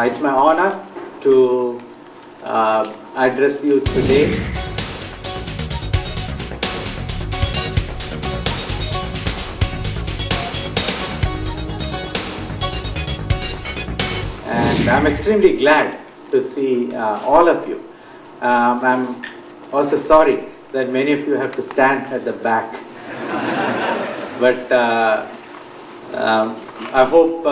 It's my honor to address you today. And I'm extremely glad to see all of you. I'm also sorry that many of you have to stand at the back. But I hope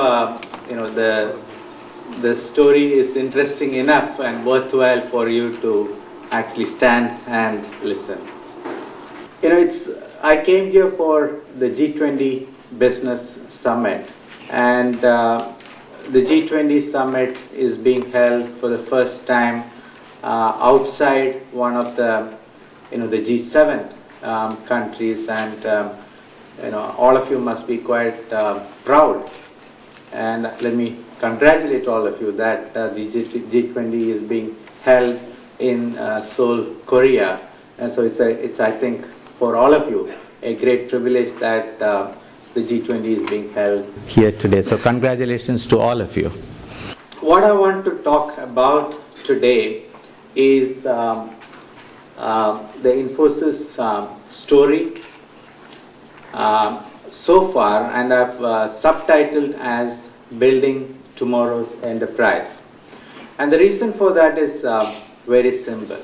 the story is interesting enough and worthwhile for you to actually stand and listen. I came here for the G20 Business Summit, and the G20 Summit is being held for the first time outside one of the G7 countries, and all of you must be quite proud. And let me congratulate all of you that the G20 is being held in Seoul, Korea. And so it's I think for all of you a great privilege that the G20 is being held here today. So congratulations to all of you. What I want to talk about today is the Infosys story so far, and I've subtitled as Building Tomorrow's Enterprise. And the reason for that is very simple.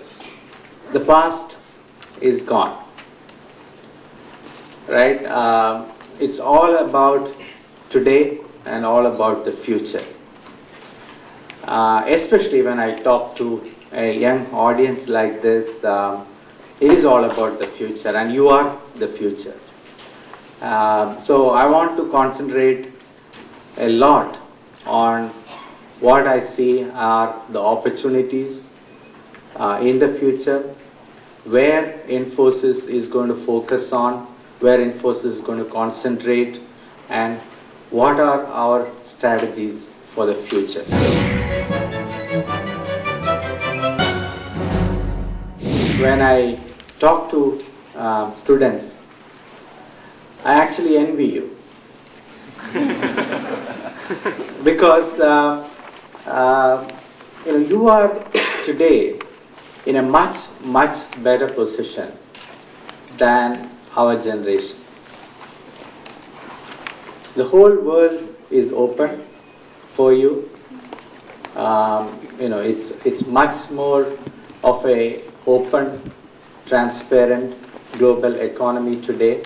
The past is gone, right? It's all about today and all about the future. Especially when I talk to a young audience like this, it is all about the future, and you are the future. So I want to concentrate a lot on what I see are the opportunities in the future, where Infosys is going to focus on, where Infosys is going to concentrate, and what are our strategies for the future. When I talk to students, I actually envy you. Because you are today in a much better position than our generation. The whole world is open for you. It's much more of a open, transparent global economy today.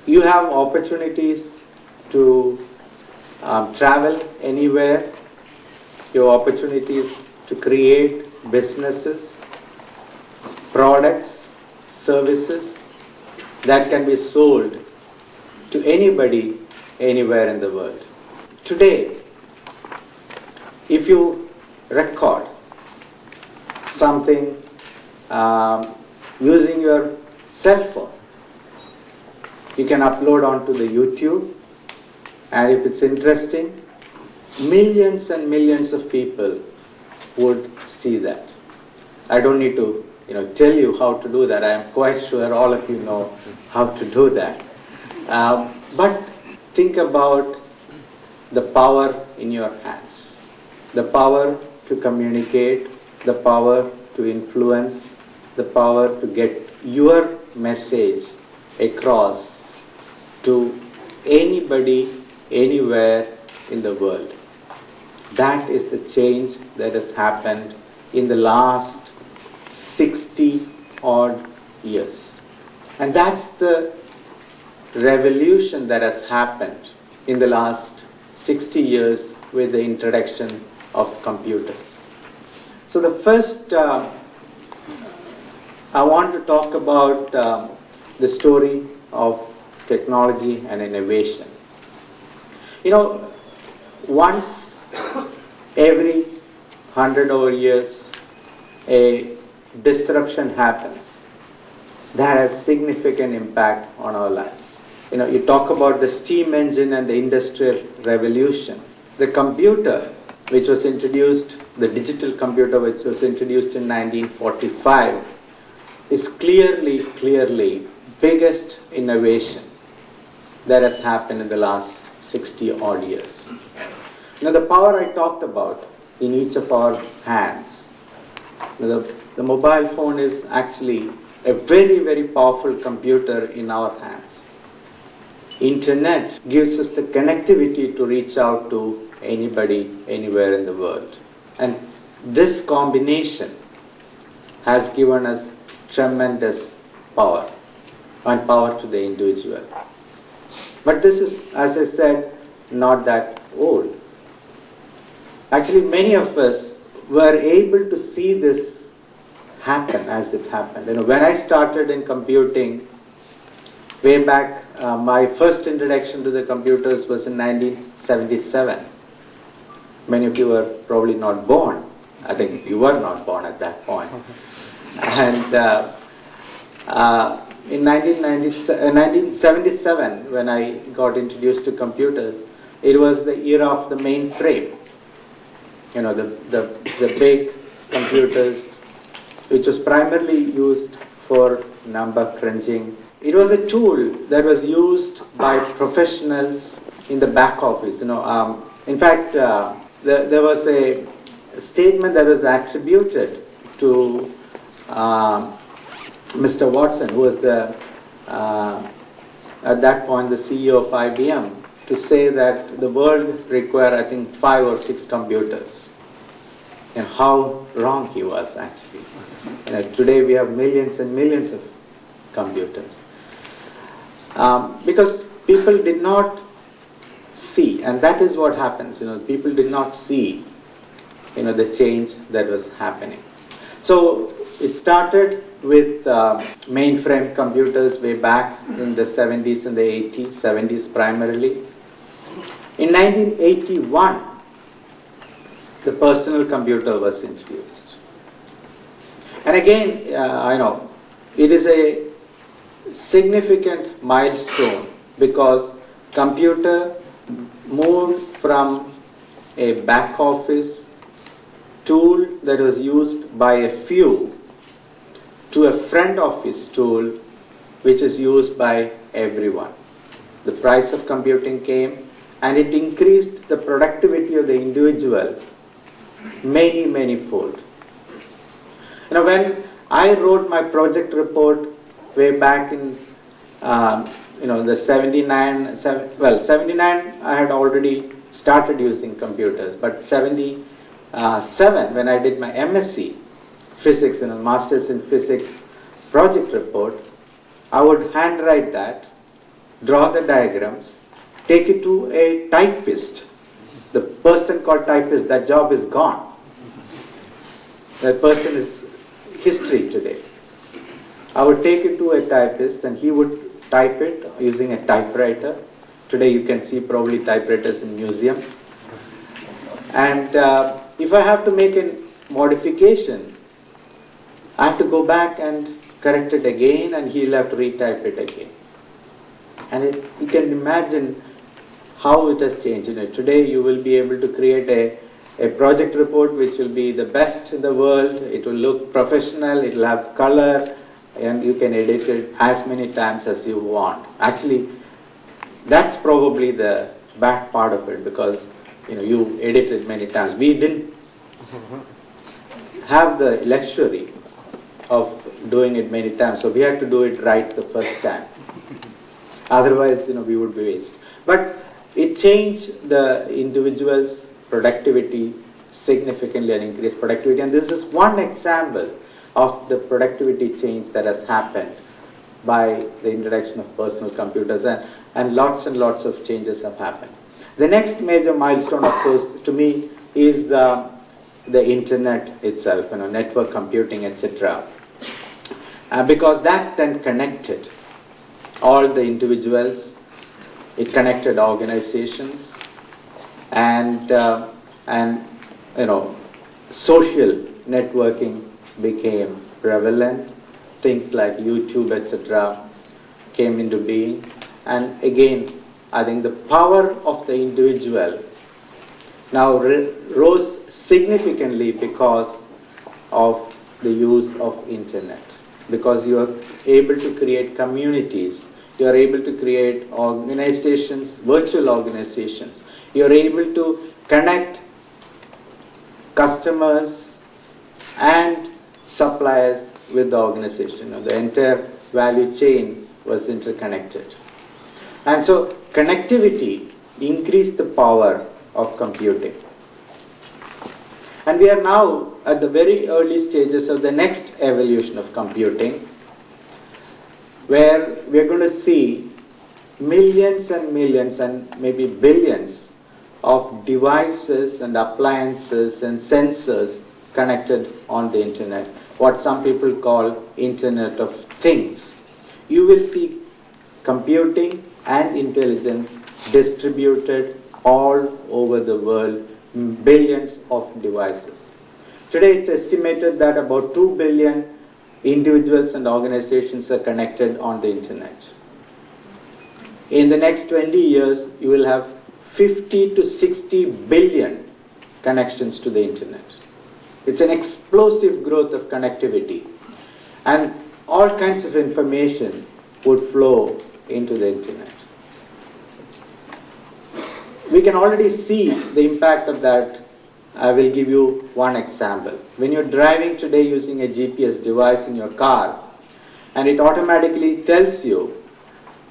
You have opportunities to travel anywhere. You have opportunities to create businesses, products, services that can be sold to anybody, anywhere in the world. Today, if you record something using your cell phone, you can upload onto the YouTube, and if it's interesting, millions and millions of people would see that. I don't need to tell you how to do that. I am quite sure all of you know how to do that. But think about the power in your hands, the power to communicate, the power to influence, the power to get your message across to anybody, anywhere in the world. That is the change that has happened in the last 60 odd years. And that's the revolution that has happened in the last 60 years with the introduction of computers. So the first, I want to talk about the story of technology and innovation. Once every 100 over years, a disruption happens that has significant impact on our lives. You talk about the steam engine and the industrial revolution. The computer, which was introduced, the digital computer, which was introduced in 1945, is clearly biggest innovation that has happened in the last 60 odd years. Now, the power I talked about in each of our hands. The mobile phone is actually a very, very powerful computer in our hands. Internet gives us the connectivity to reach out to anybody, anywhere in the world. And this combination has given us tremendous power and power to the individual. But this is, as I said, not that old. Actually, many of us were able to see this happen as it happened. When I started in computing, way back, my first introduction to the computers was in 1977. Many of you were probably not born. I think you were not born at that point. And in 1977, when I got introduced to computers, it was the era of the mainframe. The big computers, which was primarily used for number crunching. It was a tool that was used by professionals in the back office. In fact, there was a statement that was attributed to Mr. Watson, who was at that point the CEO of IBM, to say that the world required, I think, 5 or 6 computers. And how wrong he was, actually. Today we have millions and millions of computers. Because people did not see, and that is what happens. People did not see, the change that was happening. So it started with mainframe computers way back in the 70s and the 80s, 70s primarily. In 1981, the personal computer was introduced. And again, it is a significant milestone because computer moved from a back office tool that was used by a few to a front office tool which is used by everyone. The price of computing came and it increased the productivity of the individual many, many fold. When I wrote my project report way back in the 79 I had already started using computers, but 77 when I did my MSc physics, masters in physics project report, I would handwrite that, draw the diagrams, take it to a typist. The person called typist, that job is gone. That person is history today. I would take it to a typist and he would type it using a typewriter. Today you can see probably typewriters in museums. And if I have to make a modification, I have to go back and correct it again and he'll have to retype it again. And you can imagine how it has changed. Today you will be able to create a project report which will be the best in the world. It will look professional, it will have color, and you can edit it as many times as you want. Actually, that's probably the bad part of it because you edit it many times. We didn't have the luxury of doing it many times, so we had to do it right the first time. Otherwise, we would be waste. But it changed the individual's productivity significantly and increased productivity. And this is one example of the productivity change that has happened by the introduction of personal computers, and lots of changes have happened. The next major milestone, of course, to me is the internet itself, network computing, etc. Because that then connected all the individuals, it connected organizations, and social networking became prevalent. Things like YouTube, etc. came into being. And again, I think the power of the individual now rose significantly because of the use of internet. Because you are able to create communities, you are able to create organizations, virtual organizations. You are able to connect customers and suppliers with the organization. The entire value chain was interconnected. And so connectivity increased the power of computing. And we are now at the very early stages of the next evolution of computing, where we are going to see millions and millions and maybe billions of devices and appliances and sensors connected on the internet, what some people call Internet of Things. You will see computing and intelligence distributed all over the world, billions of devices. Today it's estimated that about 2 billion individuals and organizations are connected on the internet. In the next 20 years, you will have 50 to 60 billion connections to the internet. It's an explosive growth of connectivity. And all kinds of information would flow into the internet. We can already see the impact of that. I will give you one example. When you're driving today using a GPS device in your car, and it automatically tells you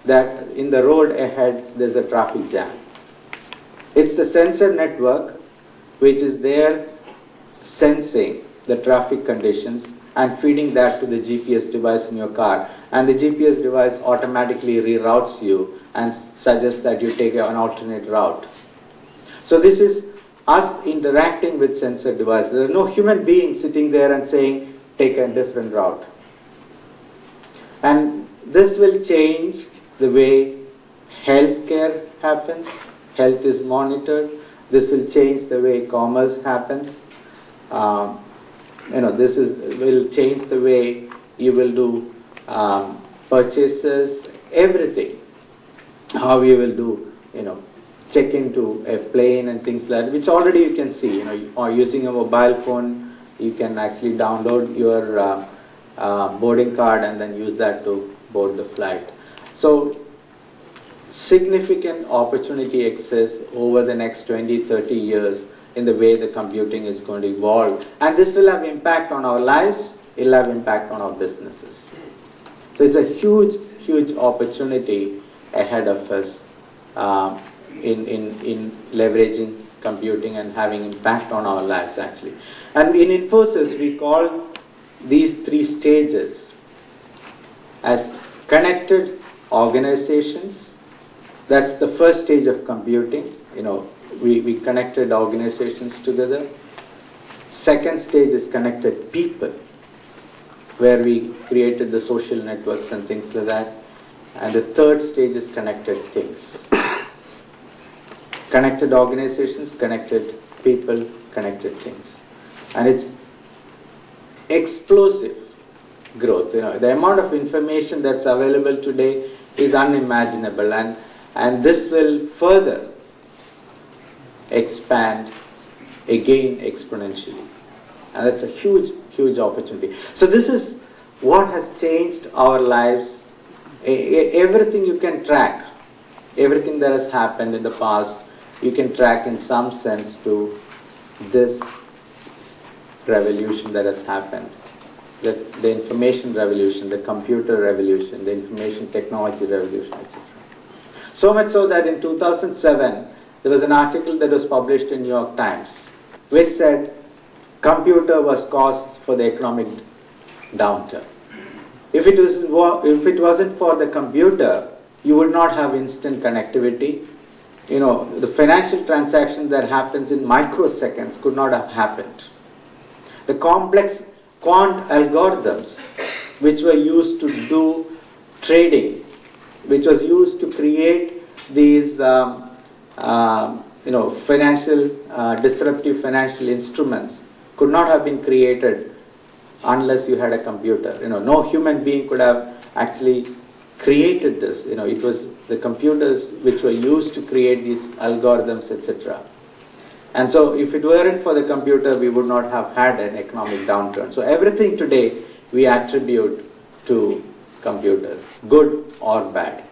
that in the road ahead there's a traffic jam. It's the sensor network which is there sensing the traffic conditions and feeding that to the GPS device in your car. And the GPS device automatically reroutes you and suggests that you take an alternate route. So this is us interacting with sensor devices. There's no human being sitting there and saying, take a different route. And this will change the way healthcare happens. Health is monitored. This will change the way commerce happens. This will change the way you will do purchases, everything. How you will do, check into a plane and things like that, which already you can see. Or using a mobile phone, you can actually download your boarding card and then use that to board the flight. So significant opportunity exists over the next 20, 30 years in the way the computing is going to evolve. And this will have impact on our lives, it will have impact on our businesses. So it's a huge, huge opportunity ahead of us in leveraging computing and having impact on our lives actually. And in Infosys, we call these 3 stages as connected organizations. That's the first stage of computing. We connected organizations together. Second stage is connected people, where we created the social networks and things like that. And the third stage is connected things. Connected organizations, connected people, connected things. And it's explosive growth. The amount of information that's available today is unimaginable, and this will further expand again exponentially. And that's a huge, huge opportunity. So this is what has changed our lives. Everything you can track, everything that has happened in the past, you can track in some sense to this revolution that has happened. The information revolution, the computer revolution, the information technology revolution, etc. So much so that in 2007, there was an article that was published in New York Times, which said, computer was cause for the economic downturn. If it wasn't for the computer, you would not have instant connectivity. The financial transaction that happens in microseconds could not have happened. The complex quant algorithms which were used to do trading, which was used to create these disruptive financial instruments could not have been created unless you had a computer. No human being could have actually created this. It was the computers which were used to create these algorithms, etc. And so if it weren't for the computer, we would not have had an economic downturn. So everything today we attribute to computers, good or bad.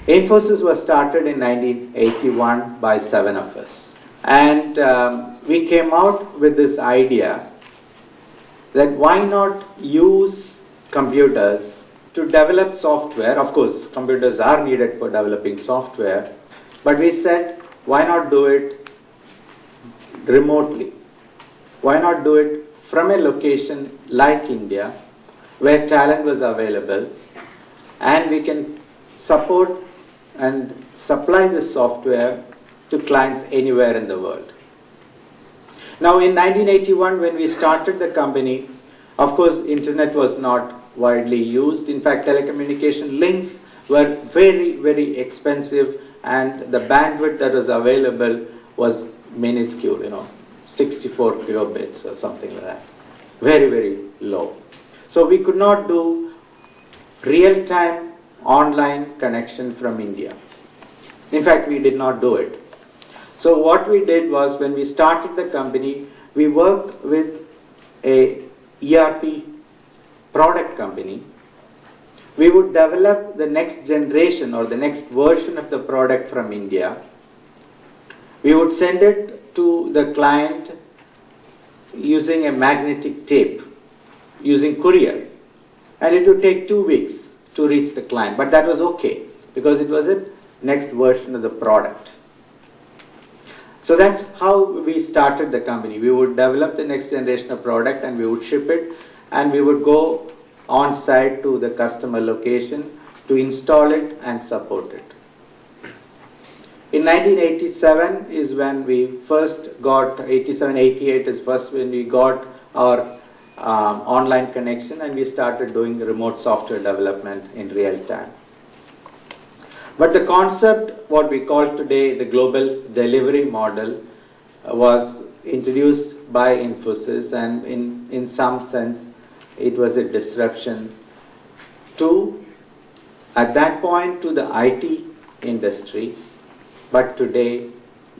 Infosys was started in 1981 by 7 of us. And we came out with this idea that why not use computers to develop software. Of course, computers are needed for developing software, but we said, why not do it remotely? Why not do it from a location like India, where talent was available, and we can support and supply the software to clients anywhere in the world. Now, in 1981, when we started the company, of course, internet was not widely used. In fact, telecommunication links were very, very expensive, and the bandwidth that was available was minuscule, 64 kilobits or something like that. Very, very low. So we could not do real-time online connection from India. In fact, we did not do it. So what we did was, when we started the company, we worked with a ERP product company. We would develop the next generation or the next version of the product from India. We would send it to the client using a magnetic tape, using courier. And it would take 2 weeks to reach the client. But that was okay, because it was a next version of the product. So that's how we started the company. We would develop the next generation of product and we would ship it, and we would go on site to the customer location to install it and support it. In 1987 is when we first got, 87-88 is first when we got our online connection, and we started doing remote software development in real time. But the concept, what we call today the global delivery model, was introduced by Infosys, and in some sense it was a disruption to, at that point, to the IT industry, but today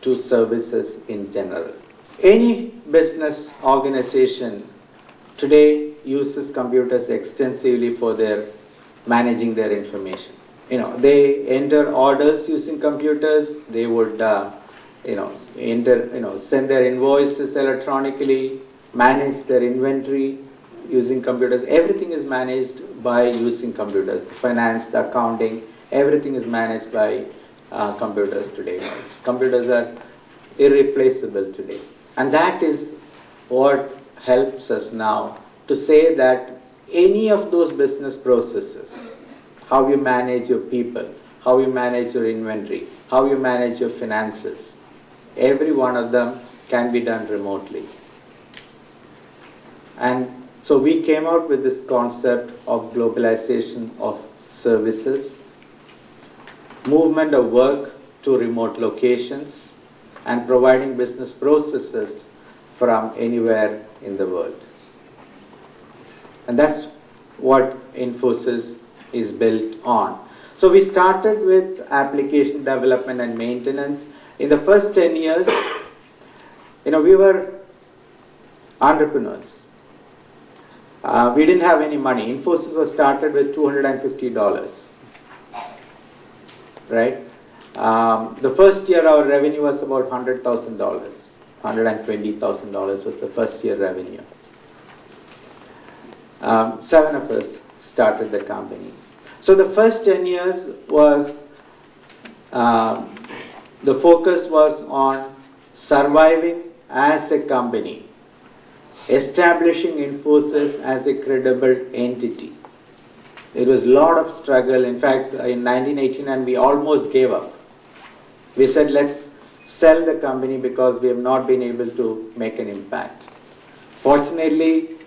to services in general. Any business organization today uses computers extensively for managing their information. They enter orders using computers. They would, send their invoices electronically, manage their inventory using computers. Everything is managed by using computers. The finance, the accounting, everything is managed by computers today. Computers are irreplaceable today. And that is what helps us now to say that any of those business processes, how you manage your people, how you manage your inventory, how you manage your finances, every one of them can be done remotely. And so we came out with this concept of globalization of services, movement of work to remote locations, and providing business processes from anywhere in the world. And that's what Infosys is built on. So we started with application development and maintenance. In the first 10 years, we were entrepreneurs. We didn't have any money. Infosys was started with $250, right? The first year our revenue was about $100,000. $120,000 was the first year revenue. 7 of us started the company. So the first 10 years was, the focus was on surviving as a company, establishing Infosys as a credible entity. There was a lot of struggle. In fact, in 1989 we almost gave up. We said, let's sell the company because we have not been able to make an impact. Fortunately,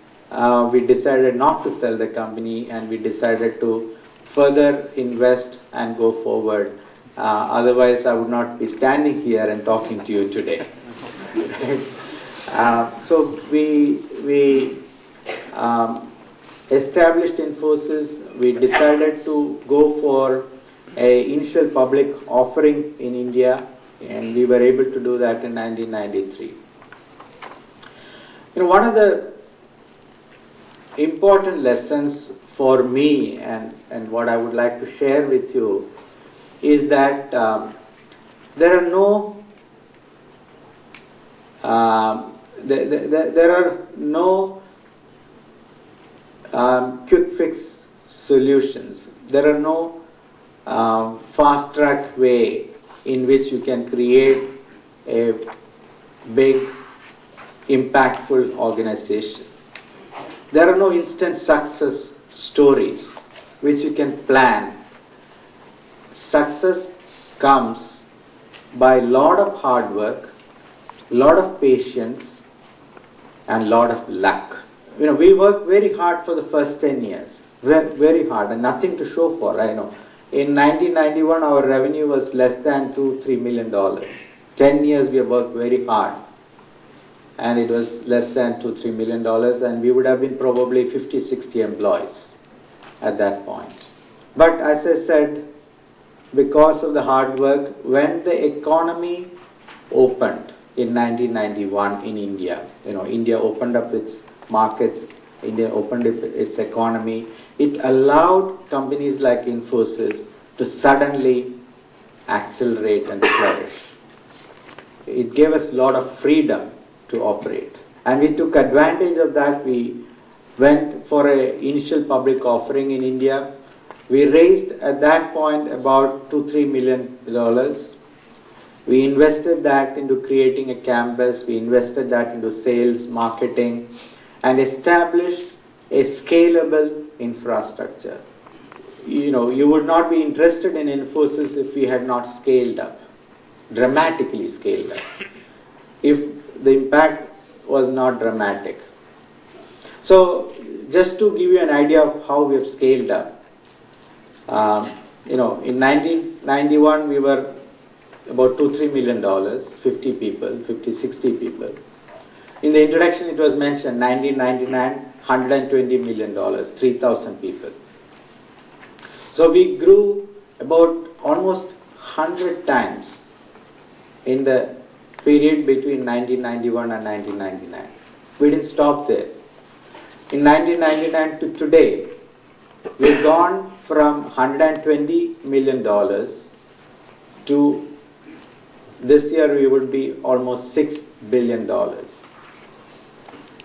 we decided not to sell the company, and we decided to further invest and go forward. Otherwise, I would not be standing here and talking to you today. So we established Infosys. We decided to go for an initial public offering in India, and we were able to do that in 1993. One of the important lessons for me and what I would like to share with you is that there are no quick fix solutions. There are no fast track way in which you can create a big, impactful organization. There are no instant success stories which you can plan. Success comes by a lot of hard work, lot of patience, and lot of luck. You know, we worked very hard for the first 10 years, very hard, and nothing to show for. I know. In 1991, our revenue was less than $2-3 million. 10 years we have worked very hard, and it was less than $2-3 million, and we would have been probably 50-60 employees at that point. But as I said, because of the hard work, when the economy opened in 1991 in India, India opened up its markets, India opened up its economy, it allowed companies like Infosys to suddenly accelerate and flourish. It gave us a lot of freedom to operate. And we took advantage of that. We went for an initial public offering in India. We raised at that point about $2-3 million. We invested that into creating a campus. We invested that into sales, marketing, and established a scalable infrastructure. You would not be interested in Infosys if we had not scaled up, dramatically scaled up, if the impact was not dramatic. So just to give you an idea of how we have scaled up, in 1991 we were about $2-3 million, 50 people, 60 people. In the introduction it was mentioned, 1999, $120 million, 3,000 people. So we grew about almost 100 times in the period between 1991 and 1999. We didn't stop there. In 1999 to today, we've gone from $120 million to this year we would be almost $6 billion.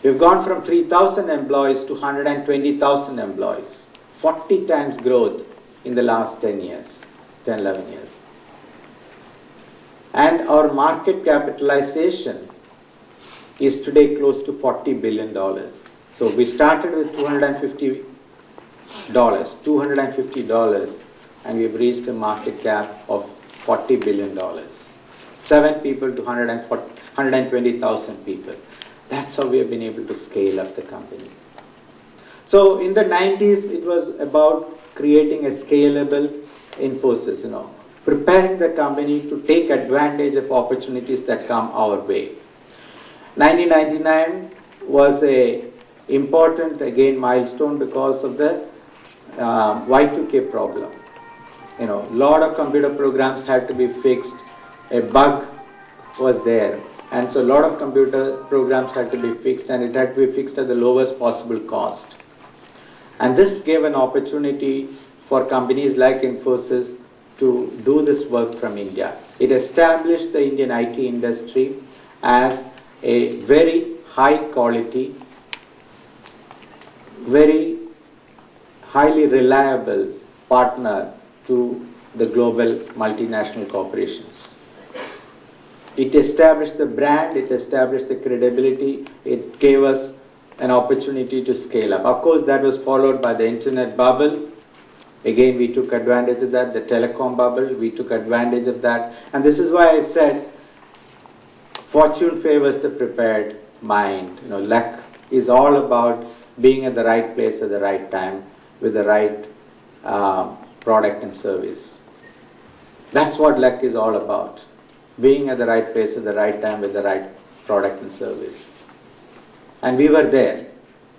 We've gone from 3,000 employees to 120,000 employees. 40 times growth in the last 10 years, 10, 11 years. And our market capitalization is today close to $40 billion. So we started with $250, and we've reached a market cap of $40 billion. 7 people to 120,000 people. That's how we have been able to scale up the company. So in the 90s, it was about creating a scalable Infosys, preparing the company to take advantage of opportunities that come our way. 1999 was a important, again, milestone because of the Y2K problem. A lot of computer programs had to be fixed. A bug was there. And so a lot of computer programs had to be fixed, and it had to be fixed at the lowest possible cost. And this gave an opportunity for companies like Infosys to do this work from India. It established the Indian IT industry as a very high quality, very highly reliable partner to the global multinational corporations. It established the brand, it established the credibility, it gave us an opportunity to scale up. Of course, that was followed by the internet bubble. Again, we took advantage of that. The telecom bubble, we took advantage of that. And this is why I said, fortune favors the prepared mind. Luck is all about being at the right place at the right time with the right product and service. That's what luck is all about. Being at the right place at the right time with the right product and service. And we were there.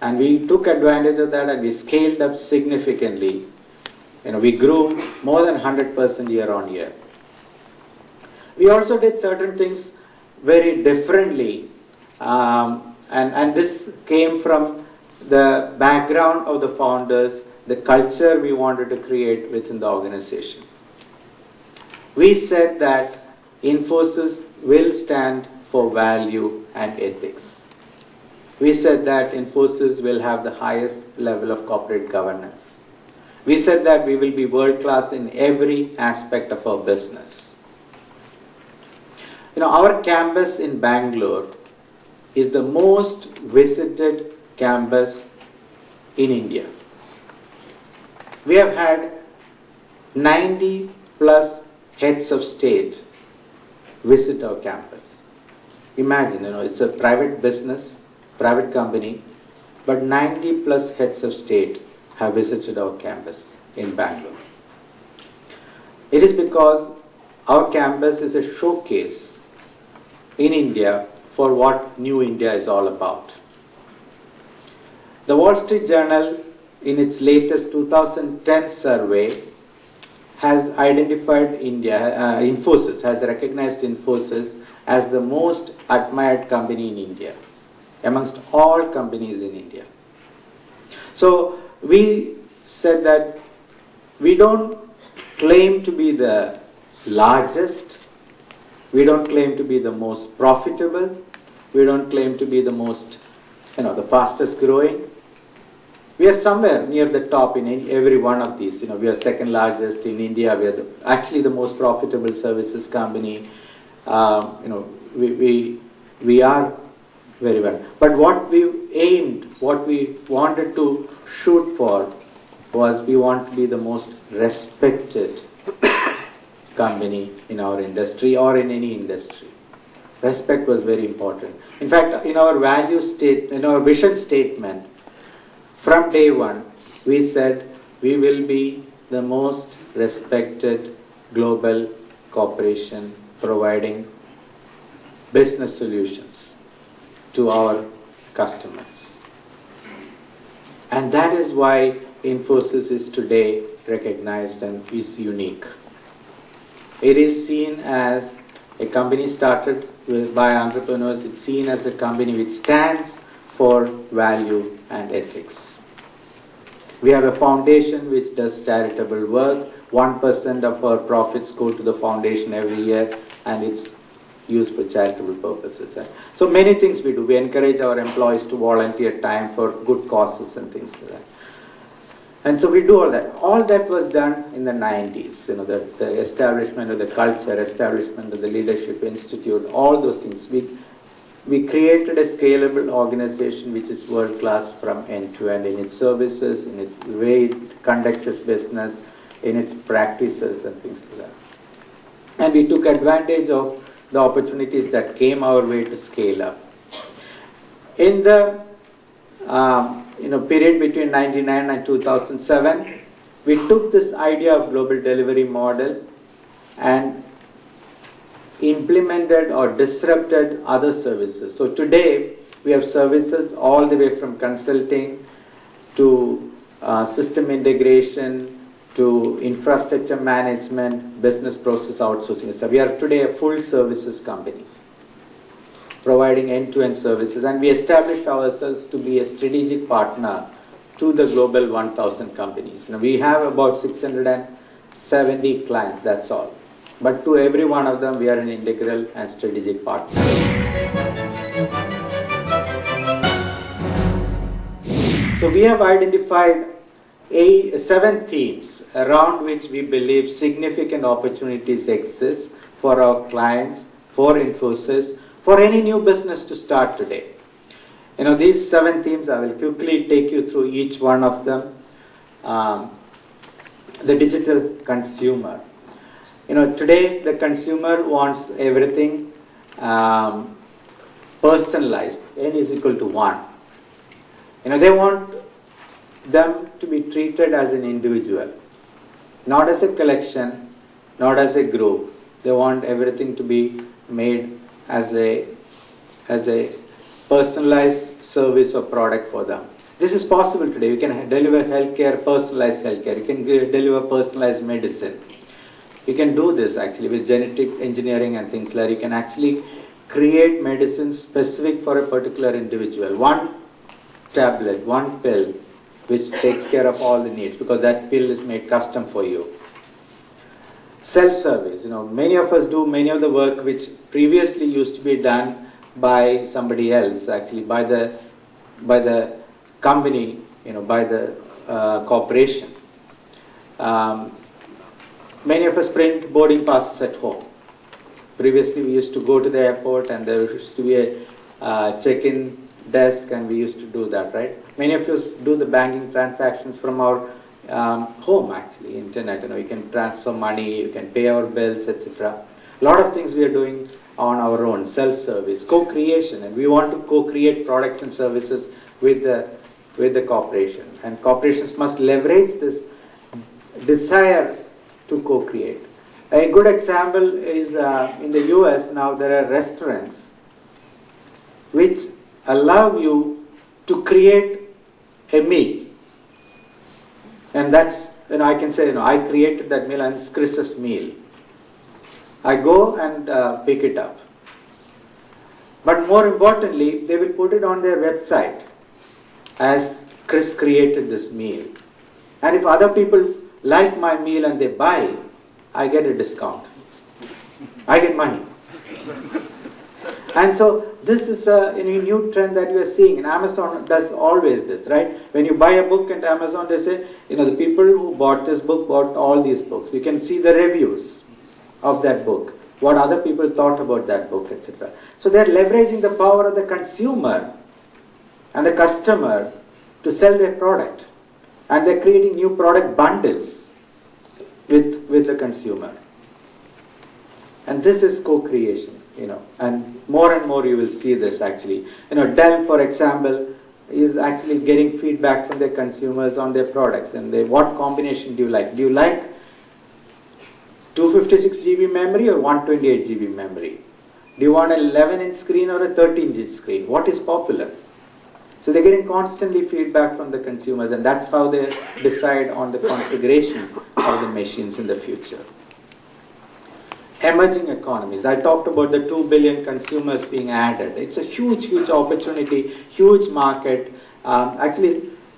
And we took advantage of that, and we scaled up significantly. We grew more than 100% year on year. We also did certain things very differently. And this came from the background of the founders, the culture we wanted to create within the organization. we said that Infosys will stand for value and ethics. We said that Infosys will have the highest level of corporate governance. We said that we will be world class in every aspect of our business. Our campus in Bangalore is the most visited campus in India. We have had 90 plus heads of state visit our campus. Imagine, it's a private business, private company, but 90 plus heads of state have visited our campus in Bangalore. It is because our campus is a showcase in India for what New India is all about. The Wall Street Journal, in its latest 2010 survey, has identified Infosys, has recognized Infosys as the most admired company in India, amongst all companies in India. So we said that we don't claim to be the largest, we don't claim to be the most profitable, we don't claim to be the most, the fastest growing. We are somewhere near the top in every one of these. We are second largest in India. We are actually the most profitable services company. We are very well. But what we aimed, what we wanted to shoot for was we want to be the most respected company in our industry or in any industry. Respect was very important. In fact, in our vision statement, from day one, we said we will be the most respected global corporation providing business solutions to our customers. And that is why Infosys is today recognized and is unique. It is seen as a company started by entrepreneurs. It's seen as a company which stands for value and ethics. We have a foundation which does charitable work. 1% of our profits go to the foundation every year, and it's used for charitable purposes. So many things we do. We encourage our employees to volunteer time for good causes and things like that. And so we do all that. All that was done in the 90s. The establishment of the culture, establishment of the leadership institute, all those things. We created a scalable organization which is world class from end to end in its services, in its way it conducts its business, in its practices and things like that. And we took advantage of the opportunities that came our way to scale up. In the period between 1999 and 2007, we took this idea of global delivery model and implemented or disrupted other services. So today we have services all the way from consulting to system integration to infrastructure management, business process outsourcing. So we are today a full services company providing end-to-end services, and we established ourselves to be a strategic partner to the global 1,000 companies. We have about 670 clients, that's all. But to every one of them, we are an integral and strategic partner. So we have identified 7 themes around which we believe significant opportunities exist for our clients, for Infosys, for any new business to start today. These 7 themes, I will quickly take you through each one of them. The digital consumer. Today the consumer wants everything personalized. N is equal to 1. They want them to be treated as an individual, not as a collection, not as a group. They want everything to be made as a personalized service or product for them. This is possible today. You can deliver healthcare, personalized healthcare. You can deliver personalized medicine. You can do this actually with genetic engineering and things like that. You can actually create medicines specific for a particular individual. One tablet, one pill, which takes care of all the needs because that pill is made custom for you. Self-service, many of us do many of the work which previously used to be done by somebody else, actually by the company, by the corporation. Many of us print boarding passes at home. Previously we used to go to the airport and there used to be a check-in desk and we used to do that, right? Many of us do the banking transactions from our home, actually, internet. We can transfer money, you can pay our bills, etc. A lot of things we are doing on our own, self-service, co-creation, and we want to co-create products and services with the corporation. And corporations must leverage this desire to co-create. A good example is in the US now there are restaurants which allow you to create a meal. And that's, I can say, I created that meal and it's Chris's meal. I go and pick it up. But more importantly, they will put it on their website as Kris created this meal. And if other people like my meal and they buy, I get a discount. I get money. And so this is a new trend that you are seeing. And Amazon does always this, right? When you buy a book at Amazon, they say, the people who bought this book bought all these books. You can see the reviews of that book, what other people thought about that book, etc. So they're leveraging the power of the consumer and the customer to sell their product. And they're creating new product bundles with the consumer. And this is co-creation. And more you will see this actually. Dell, for example, is actually getting feedback from their consumers on their products and what combination do you like? Do you like 256 GB memory or 128 GB memory? Do you want an 11-inch screen or a 13-inch screen? What is popular? So they're getting constantly feedback from the consumers, and that's how they decide on the configuration of the machines in the future. Emerging economies. I talked about the 2 billion consumers being added. It's a huge opportunity, huge market. Korea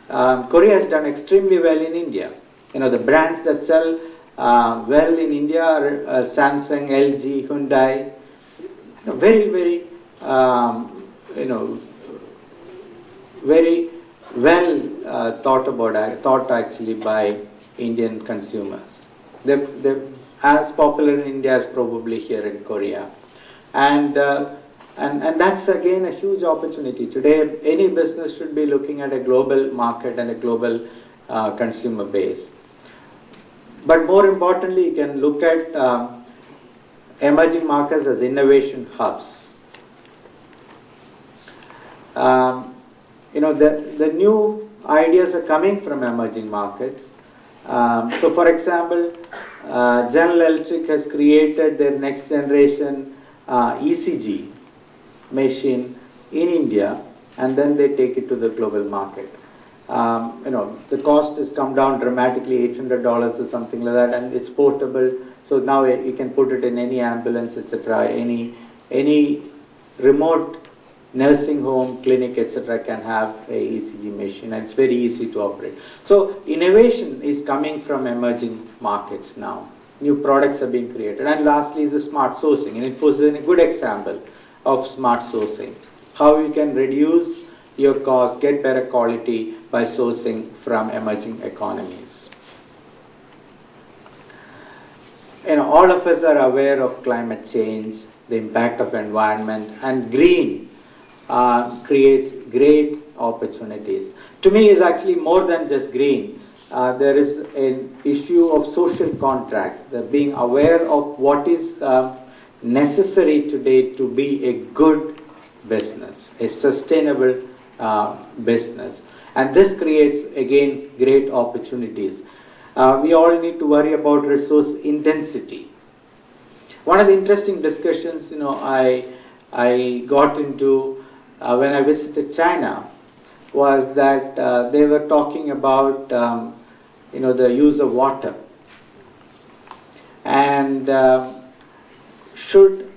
has done extremely well in India. The brands that sell well in India are Samsung, LG, Hyundai. Very well thought actually by Indian consumers. They're as popular in India as probably here in Korea. And that's again a huge opportunity. Today, any business should be looking at a global market and a global consumer base. But more importantly, you can look at emerging markets as innovation hubs. The new ideas are coming from emerging markets. So for example, General Electric has created their next generation ECG machine in India, and then they take it to the global market. The cost has come down dramatically, $800 or something like that, and it's portable. So now you can put it in any ambulance, etc. Any remote nursing home, clinic, etc. can have a ECG machine, and it's very easy to operate. So innovation is coming from emerging markets now. New products are being created. And lastly is the smart sourcing. And Infosys is a good example of smart sourcing. How you can reduce your cost, get better quality by sourcing from emerging economies. All of us are aware of climate change, the impact of environment, and green creates great opportunities. To me, is actually more than just green. There is an issue of social contracts, being aware of what is necessary today to be a good business, a sustainable business. And this creates, again, great opportunities. We all need to worry about resource intensity. One of the interesting discussions, I got into when I visited China was that they were talking about the use of water, and should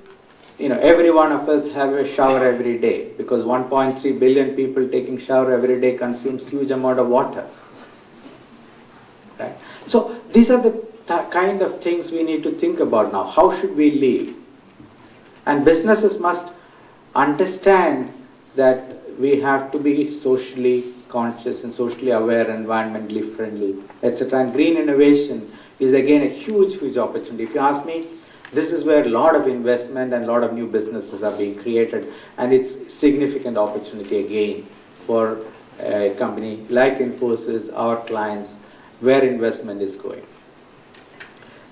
every one of us have a shower every day, because 1.3 billion people taking shower every day consumes huge amount of water, right? So these are the the kind of things we need to think about now. How should we live? And businesses must understand that we have to be socially conscious and socially aware, environmentally friendly, etc. And green innovation is again a huge, huge opportunity. If you ask me, this is where a lot of investment and a lot of new businesses are being created, and it's significant opportunity again for a company like Infosys, our clients, where investment is going.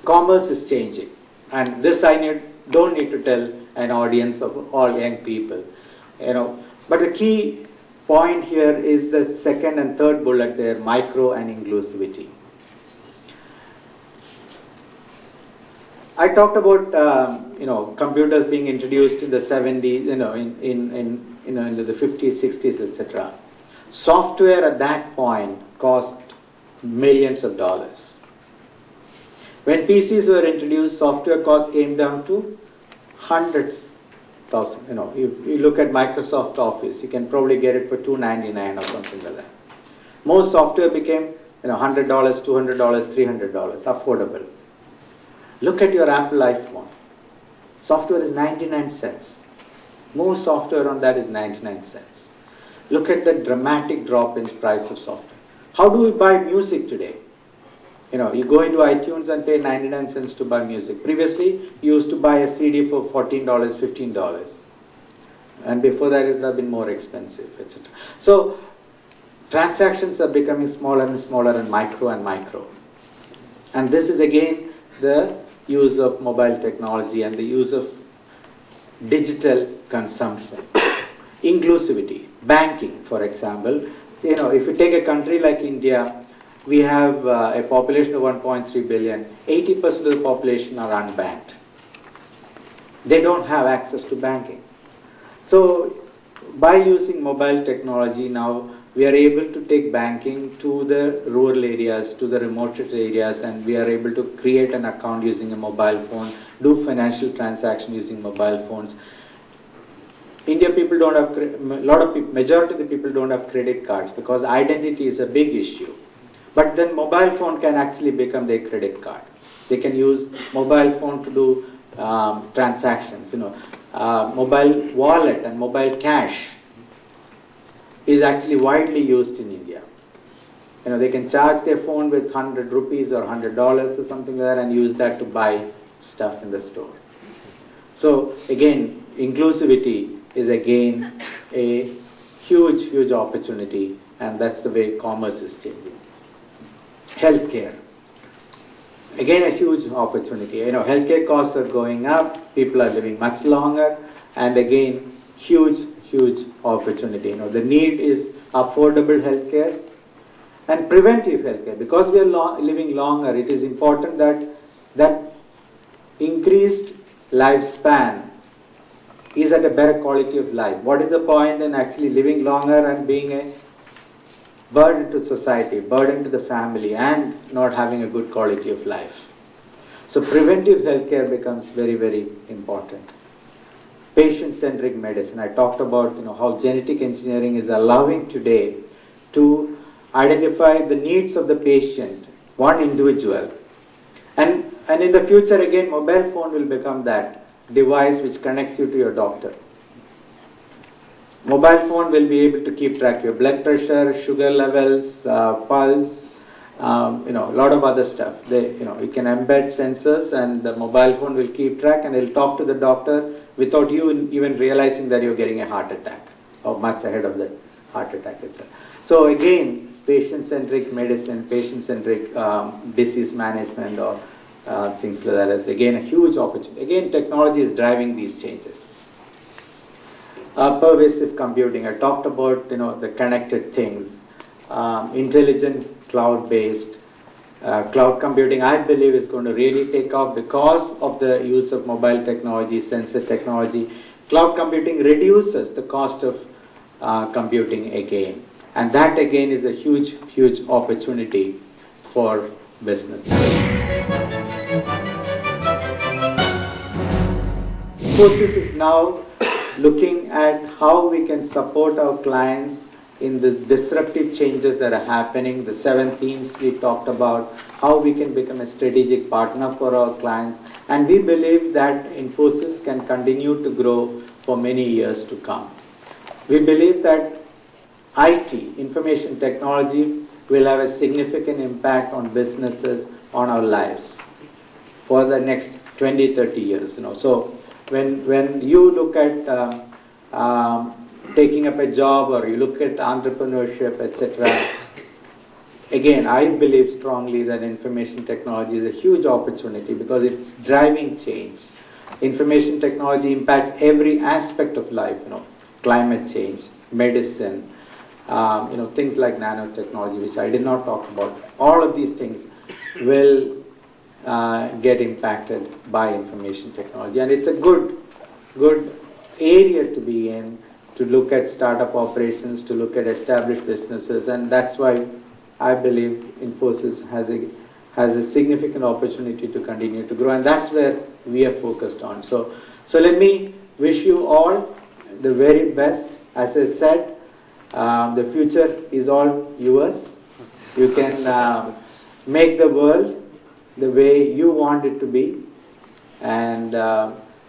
Commerce is changing, and this I don't need to tell an audience of all young people, But the key point here is the second and third bullet there, micro and inclusivity. I talked about computers being introduced in the 70s, into the 50s, 60s, etc. Software at that point cost millions of dollars. When PCs were introduced, software costs came down to hundreds thousand. If you look at Microsoft Office, you can probably get it for $299 or something like that. Most software became $100, $200, $300, affordable. Look at your Apple iPhone. Software is 99 cents. Most software on that is 99 cents. Look at the dramatic drop in price of software. How do we buy music today? You go into iTunes and pay 99 cents to buy music. Previously, you used to buy a CD for $14, $15. And before that, it would have been more expensive, etc. So, transactions are becoming smaller and smaller and micro. And this is again the use of mobile technology and the use of digital consumption. Inclusivity. Banking, for example. If you take a country like India, we have a population of 1.3 billion. 80% of the population are unbanked. They don't have access to banking. So, by using mobile technology now, we are able to take banking to the rural areas, to the remote areas, and we are able to create an account using a mobile phone, do financial transactions using mobile phones. India people don't have, majority of the people don't have credit cards because identity is a big issue. But then mobile phone can actually become their credit card. They can use mobile phone to do transactions. Mobile wallet and mobile cash is actually widely used in India. They can charge their phone with 100 rupees or $100 or something like that and use that to buy stuff in the store. So again, inclusivity is again a huge, huge opportunity, and that's the way commerce is changing. Healthcare. Again, a huge opportunity. Healthcare costs are going up, people are living much longer, and again, huge, huge opportunity. The need is affordable healthcare and preventive healthcare. Because we are living longer, it is important that increased lifespan is at a better quality of life. What is the point in actually living longer and being a burden to society, burden to the family, and not having a good quality of life? So preventive healthcare becomes very, very important. Patient-centric medicine. I talked about how genetic engineering is allowing today to identify the needs of the patient, one individual. And in the future again, mobile phone will become that device which connects you to your doctor. Mobile phone will be able to keep track of your blood pressure, sugar levels, pulse, a lot of other stuff. You can embed sensors, and the mobile phone will keep track, and it'll talk to the doctor without you even realizing that you're getting a heart attack, or much ahead of the heart attack itself. So again, patient-centric medicine, patient-centric disease management, or things like that is again a huge opportunity. Again, technology is driving these changes. Pervasive computing. I talked about the connected things, intelligent cloud-based cloud computing. I believe is going to really take off because of the use of mobile technology, sensor technology. Cloud computing reduces the cost of computing again, and that again is a huge, huge opportunity for business. Infosys is now looking at how we can support our clients in these disruptive changes that are happening. The 7 themes we talked about, how we can become a strategic partner for our clients, and we believe that Infosys can continue to grow for many years to come. We believe that IT, information technology, will have a significant impact on businesses, on our lives for the next 20, 30 years. So when you look at taking up a job, or you look at entrepreneurship, etc., again, I believe strongly that information technology is a huge opportunity because it's driving change. Information technology impacts every aspect of life, climate change, medicine, things like nanotechnology, which I did not talk about. All of these things will get impacted by information technology, and it's a good area to be in, to look at startup operations, to look at established businesses, and that's why I believe Infosys has a significant opportunity to continue to grow, and that's where we are focused on. So let me wish you all the very best. As I said, the future is all yours. You can make the world the way you want it to be, and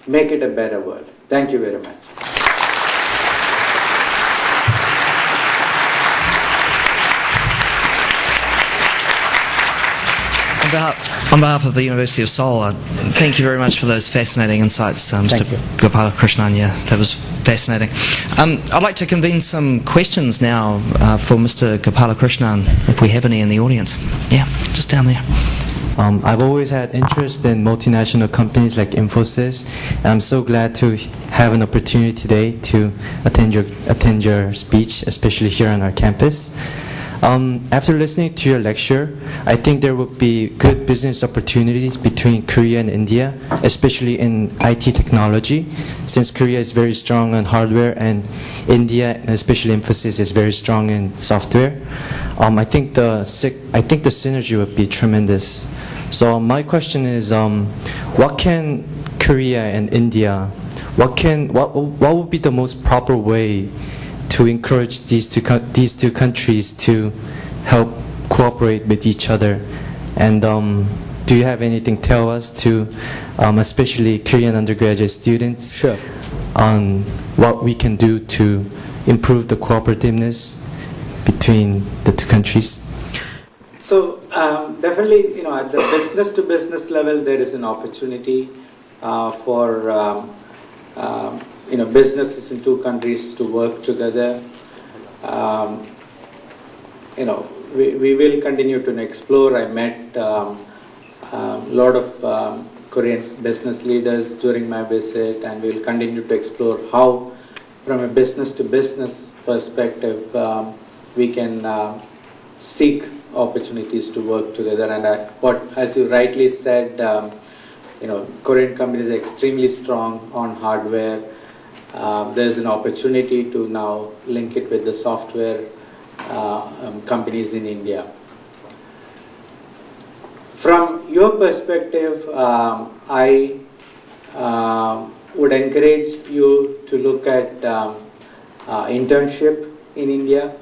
make it a better world. Thank you very much. On behalf of the University of Seoul, thank you very much for those fascinating insights, Mr. Gopalakrishnan. Yeah, that was fascinating. I'd like to convene some questions now for Mr. Gopalakrishnan, if we have any in the audience. Yeah, just down there. I've always had interest in multinational companies like Infosys, and I'm so glad to have an opportunity today to attend your speech, especially here on our campus. After listening to your lecture, I think there will be good business opportunities between Korea and India, especially in IT technology, since Korea is very strong on hardware and India, and especially Infosys, is very strong in software. I think the synergy would be tremendous. So my question is, what can Korea and India, what would be the most proper way to encourage these two countries to help cooperate with each other? And do you have anything to tell us to, especially Korean undergraduate students, Sure. on what we can do to improve the cooperativeness between the two countries? So definitely, at the business-to-business level, there is an opportunity for businesses in two countries to work together. We will continue to explore. I met a lot of Korean business leaders during my visit, and we will continue to explore how, from a business-to-business perspective, we can seek opportunities to work together. And as you rightly said, Korean companies are extremely strong on hardware. There's an opportunity to now link it with the software companies in India. From your perspective, I would encourage you to look at internship in India,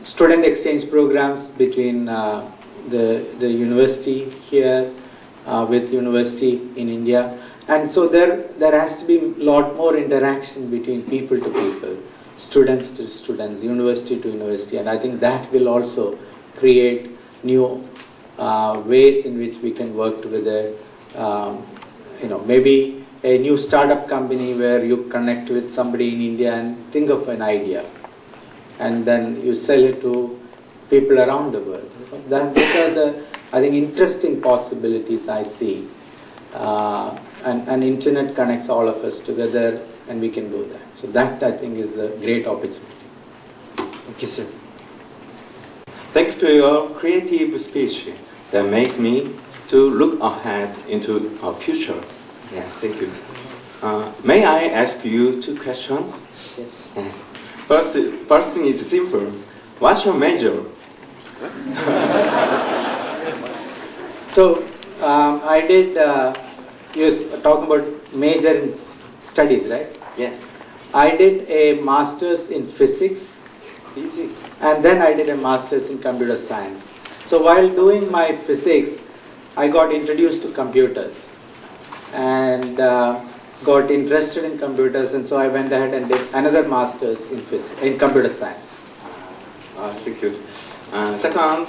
student exchange programs between the university here with university in India. And so there has to be a lot more interaction between people to people, students to students, university to university, and I think that will also create new ways in which we can work together. Maybe a new startup company where you connect with somebody in India and think of an idea, and then you sell it to people around the world. Those are the, I think, interesting possibilities I see. And internet connects all of us together, and we can do that. So that, I think, is a great opportunity. Thank you, sir. Thanks to your creative speech that makes me to look ahead into our future. Yeah, thank you. May I ask you 2 questions? Yes. First thing is simple. What's your major? So I did. You were talking about major in studies, right? Yes. I did a master's in physics Physics. And then I did a master's in computer science. So while doing my physics, I got introduced to computers and got interested in computers, and so I went ahead and did another master's in computer science. Thank you. Second,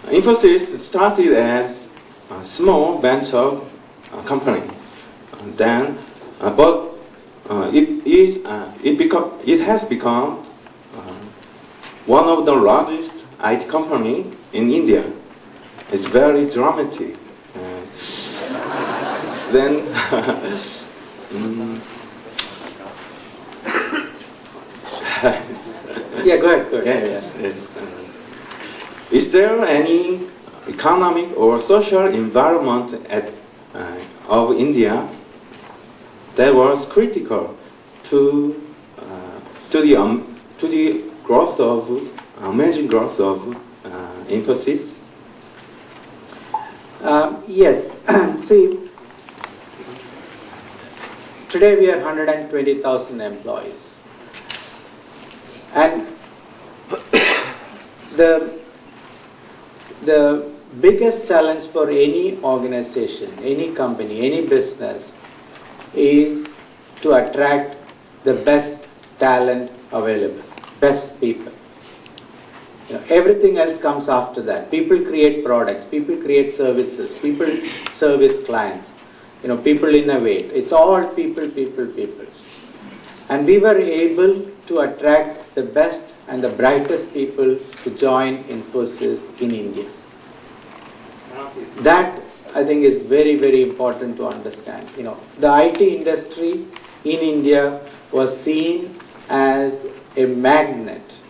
Infosys started as a small venture company. Then, but it has become one of the largest IT company in India. It's very dramatic. Then, yeah, go ahead. Yes. Is there any economic or social environment of India that was critical to the growth of amazing growth of Infosys? Yes. See, today we are 120,000 employees, and the biggest challenge for any organization, any company, any business is to attract the best talent available, best people. Everything else comes after that. People create products, people create services, people service clients, people innovate. It's all people. And we were able to attract the best and the brightest people to join Infosys in India. That, I think, is very, very important to understand. The IT industry in India was seen as a magnet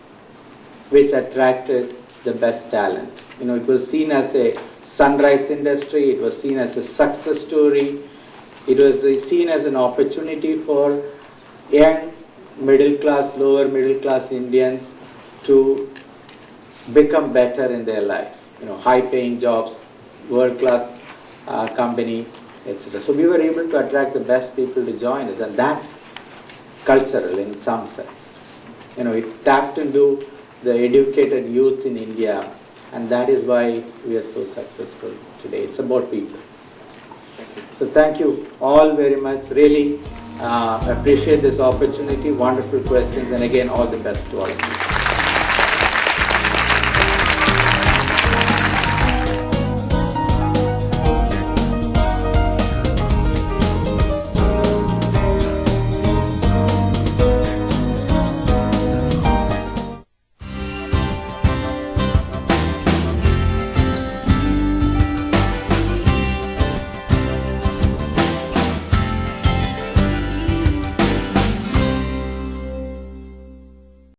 which attracted the best talent. It was seen as a sunrise industry, it was seen as a success story, it was seen as an opportunity for young middle class, lower middle class Indians to become better in their life. High paying jobs, world class company, etc. So we were able to attract the best people to join us, and that's cultural in some sense. It tapped into the educated youth in India, and that is why we are so successful today. It's about people. So thank you all very much. Really appreciate this opportunity. Wonderful questions, and again, all the best to all of you.